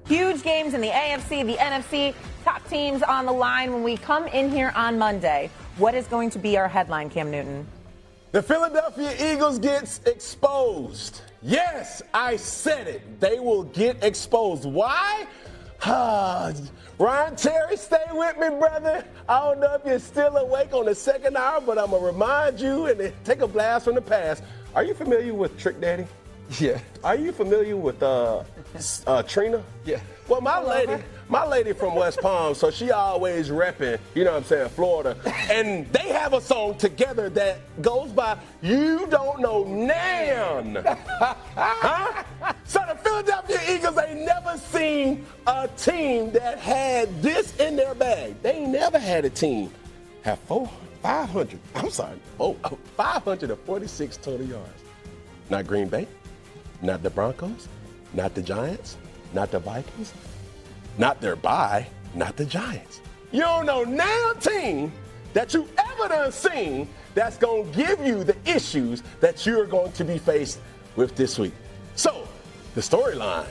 Huge games in the AFC, the NFC, top teams on the line when we come in here on Monday. What is going to be our headline, Cam Newton? The Philadelphia Eagles gets exposed. Yes, I said it. They will get exposed. Why? Ryan Terry, stay with me, brother. I don't know if you're still awake on the second hour, but I'm going to remind you and take a blast from the past. Are you familiar with Trick Daddy? Yeah. Are you familiar with Trina? Yeah. Well, my lady from West Palm, so she always repping, you know what I'm saying, Florida. And they have a song together that goes by, You Don't Know Nan. Huh? So the Philadelphia Eagles ain't never seen a team that had this in their bag. They ain't never had a team have 546 total yards. Not Green Bay, not the Broncos, not the Giants, not the Vikings, not their bye, not the Giants. You don't know now team that you ever done seen that's going to give you the issues that you're going to be faced with this week. So, the storyline,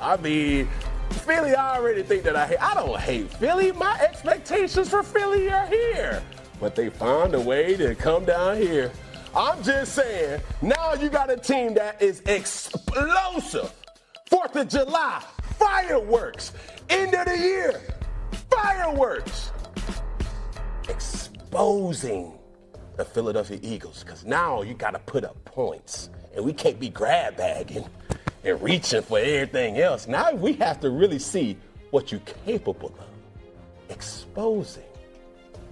I mean, Philly, I already think that I don't hate Philly. My expectations for Philly are here. But they found a way to come down here. I'm just saying, now you got a team that is explosive. 4th of July, fireworks. End of the year, fireworks. Exposing the Philadelphia Eagles, because now you got to put up points. And we can't be grab bagging and reaching for everything else. Now we have to really see what you're capable of. Exposing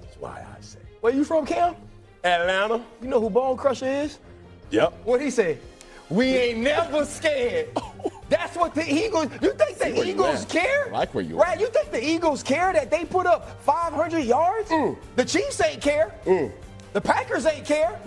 is why I say. Where you from, Cam? Atlanta. You know who Bone Crusher is? Yep. What'd he say? We ain't never scared. That's what the Eagles. You think the Eagles care? I like where you Right? You think the Eagles care that they put up 500 yards? The Chiefs ain't care. The Packers ain't care.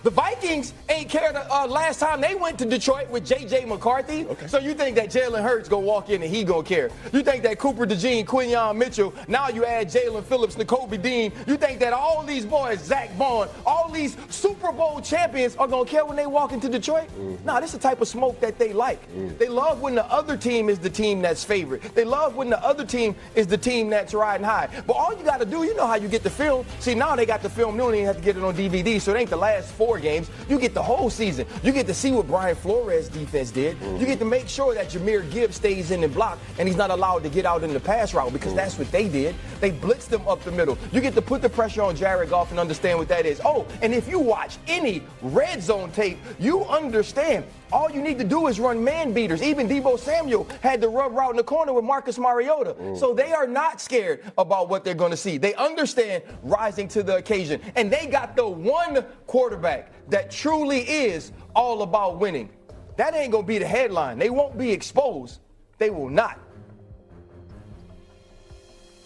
The Vikings ain't care last time they went to Detroit with J.J. McCarthy. Okay. So you think that Jalen Hurts gonna walk in and he gonna care? You think that Cooper DeJean, Quinyon Mitchell, now you add Jalen Phillips, N'Kobe Dean. You think that all these boys, Zach Bond, all these Super Bowl champions are gonna care when they walk into Detroit? Nah, this is the type of smoke that they like. They love when the other team is the team that's favored. They love when the other team is the team that's riding high. But all you gotta do, you know how you get the film. See, now they got the film. You don't even have to get it on DVD, so it ain't the last 4 games. You get the whole season. You get to see what Brian Flores' defense did. You get to make sure that Jahmyr Gibbs stays in the block and he's not allowed to get out in the pass route, because that's what they did. They blitzed him up the middle. You get to put the pressure on Jared Goff and understand what that is. Oh, and if you watch any red zone tape, you understand. All you need to do is run man beaters. Even Deebo Samuel had the rub route in the corner with Marcus Mariota. So they are not scared about what they're going to see. They understand rising to the occasion. And they got the one quarterback that truly is all about winning. That ain't going to be the headline. They won't be exposed. They will not.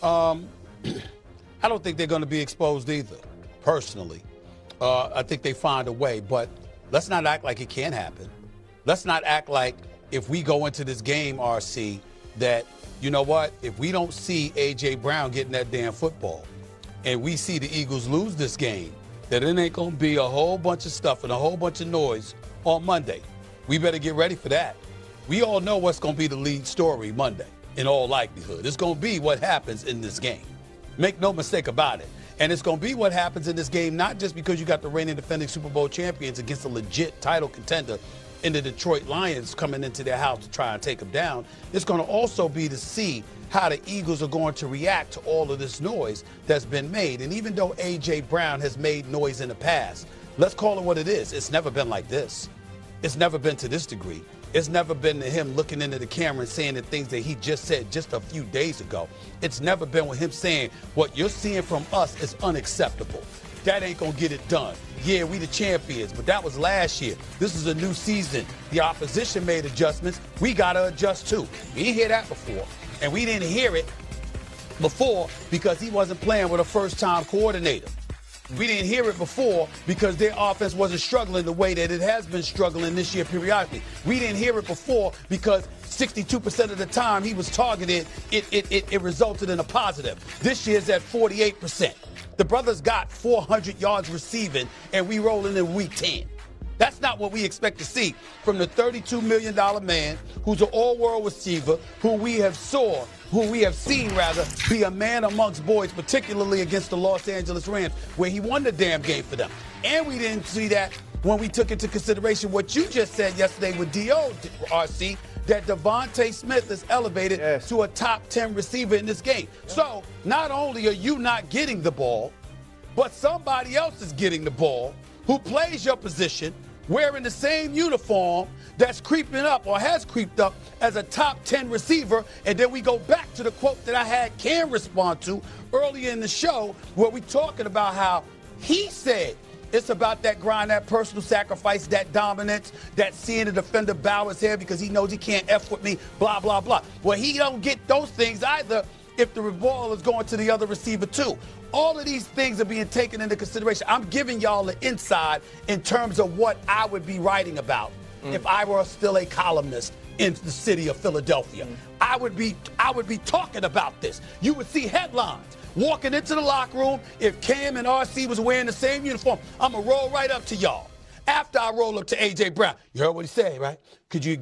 I don't think they're going to be exposed either, personally. I think they find a way, but let's not act like it can't happen. Let's not act like if we go into this game, RC, that, you know what, if we don't see A.J. Brown getting that damn football and we see the Eagles lose this game, that it ain't going to be a whole bunch of stuff and a whole bunch of noise on Monday. We better get ready for that. We all know what's going to be the lead story Monday, in all likelihood. It's going to be what happens in this game. Make no mistake about it. And it's going to be what happens in this game, not just because you got the reigning defending Super Bowl champions against a legit title contender in the Detroit Lions coming into their house to try and take them down. It's going to also be to see how the Eagles are going to react to all of this noise that's been made. And even though A.J. Brown has made noise in the past, let's call it what it is. It's never been like this. It's never been to this degree. It's never been to him looking into the camera and saying the things that he just said just a few days ago. It's never been with him saying, what you're seeing from us is unacceptable. That ain't going to get it done. Yeah, we the champions, but that was last year. This is a new season. The opposition made adjustments. We got to adjust too. We didn't hear that before. And we didn't hear it before because he wasn't playing with a first-time coordinator. We didn't hear it before because their offense wasn't struggling the way that it has been struggling this year periodically. We didn't hear it before because 62% of the time he was targeted, it resulted in a positive. This year's at 48%. The brothers got 400 yards receiving, and we rolling in week 10. That's not what we expect to see from the $32 million man who's an all-world receiver, who we have seen be a man amongst boys, particularly against the Los Angeles Rams, where he won the damn game for them. And we didn't see that when we took into consideration what you just said yesterday with RC, that Devontae Smith is elevated to a top 10 receiver in this game. So not only are you not getting the ball, but somebody else is getting the ball who plays your position, wearing the same uniform, that's creeping up or has creeped up as a top 10 receiver. And then we go back to the quote that I had Cam respond to earlier in the show, where we talking about how he said it's about that grind, that personal sacrifice, that dominance, that seeing the defender bow his head because he knows he can't F with me, blah, blah, blah. Well, he don't get those things either if the ball is going to the other receiver too. All of these things are being taken into consideration. I'm giving y'all the inside in terms of what I would be writing about if I were still a columnist in the city of Philadelphia. I would be talking about this. You would see headlines walking into the locker room. If Cam and RC was wearing the same uniform, I'm going to roll right up to y'all. After I roll up to A.J. Brown, you heard what he said, right? Could you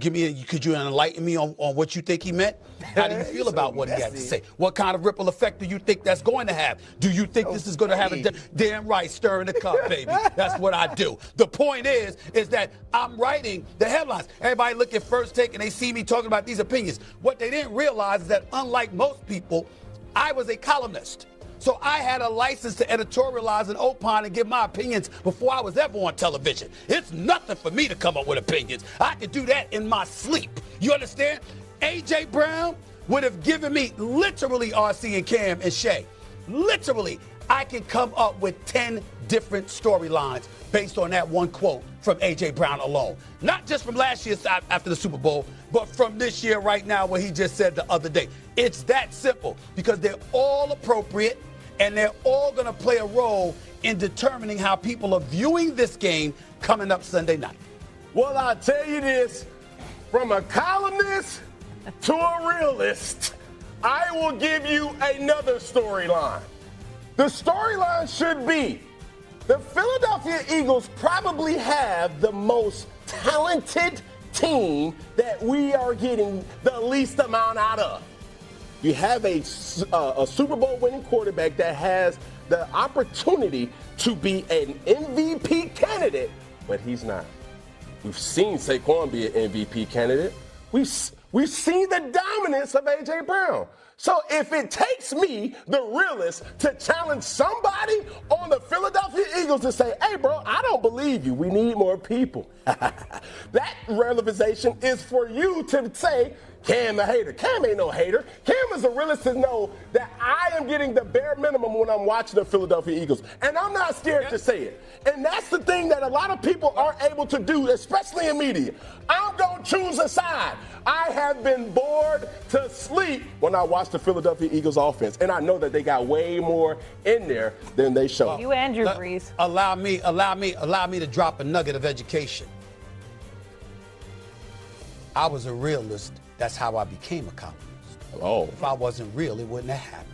enlighten me on what you think he meant? How do you feel about what he had to say? What kind of ripple effect do you think that's going to have? Do you think this is going to have a damn right, stirring the cup, baby? That's what I do. The point is that I'm writing the headlines. Everybody look at First Take and they see me talking about these opinions. What they didn't realize is that unlike most people, I was a columnist. So I had a license to editorialize and opine and give my opinions before I was ever on television. It's nothing for me to come up with opinions. I could do that in my sleep. You understand? A.J. Brown would have given me literally RC and Cam and Shay. Literally, I can come up with 10 different storylines based on that one quote from A.J. Brown alone. Not just from last year after the Super Bowl, but from this year right now, what he just said the other day. It's that simple because they're all appropriate. And they're all going to play a role in determining how people are viewing this game coming up Sunday night. Well, I'll tell you this, from a columnist to a realist, I will give you another storyline. The storyline should be the Philadelphia Eagles probably have the most talented team that we are getting the least amount out of. You have a Super Bowl winning quarterback that has the opportunity to be an MVP candidate, but he's not. We've seen Saquon be an MVP candidate. We've seen the dominance of A.J. Brown. So if it takes me, the realist, to challenge somebody on the Philadelphia Eagles to say, hey, bro, I don't believe you. We need more people. That relevization is for you to say, Cam a hater. Cam ain't no hater. Cam is a realist to know that I am getting the bare minimum when I'm watching the Philadelphia Eagles. And I'm not scared to say it. And that's the thing that a lot of people aren't able to do, especially in media. I'm going to choose a side. I have been bored to sleep when I watch the Philadelphia Eagles offense. And I know that they got way more in there than they show. You and your Breeze. Allow me to drop a nugget of education. I was a realist. That's how I became a columnist. Oh. If I wasn't real, it wouldn't have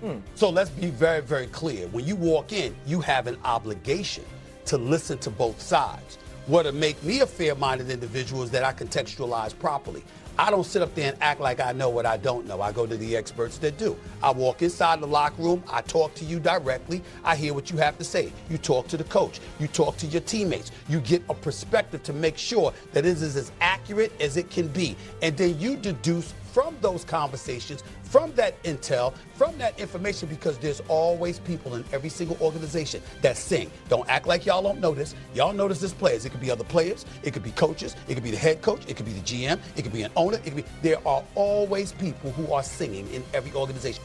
happened. So let's be very, very clear. When you walk in, you have an obligation to listen to both sides. What'll make me a fair-minded individual is that I contextualize properly. I don't sit up there and act like I know what I don't know. I go to the experts that do. I walk inside the locker room. I talk to you directly. I hear what you have to say. You talk to the coach. You talk to your teammates. You get a perspective to make sure that it is as accurate as it can be. And then you deduce from those conversations, from that intel, from that information, because there's always people in every single organization that sing. Don't act like y'all don't know this. Y'all notice this players. It could be other players. It could be coaches. It could be the head coach. It could be the GM. It could be an owner. There are always people who are singing in every organization.